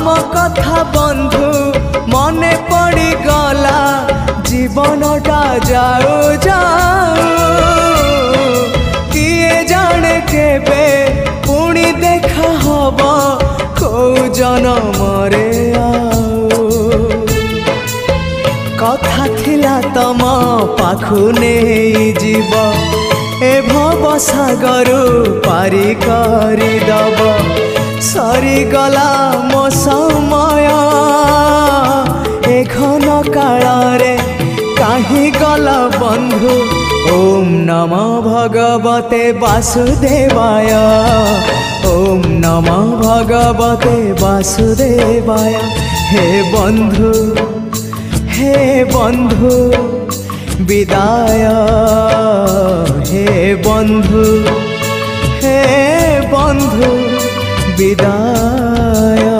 तम कथा बंधु मने पड़ी गला जीवनटा जाऊ जाऊ किए जाने केबे पुणी देखा हब को जनमरे कथा थिला तम पाखु नहीं जीव ए भव सागर पारी करी दब सरी गला मो समय ए घन काल रे काहे गला बंधु। ओम नमो भगवते वासुदेवाय ओम नमो भगवते वासुदेवाय। हे बंधु विदाय हे बंधु विदाय।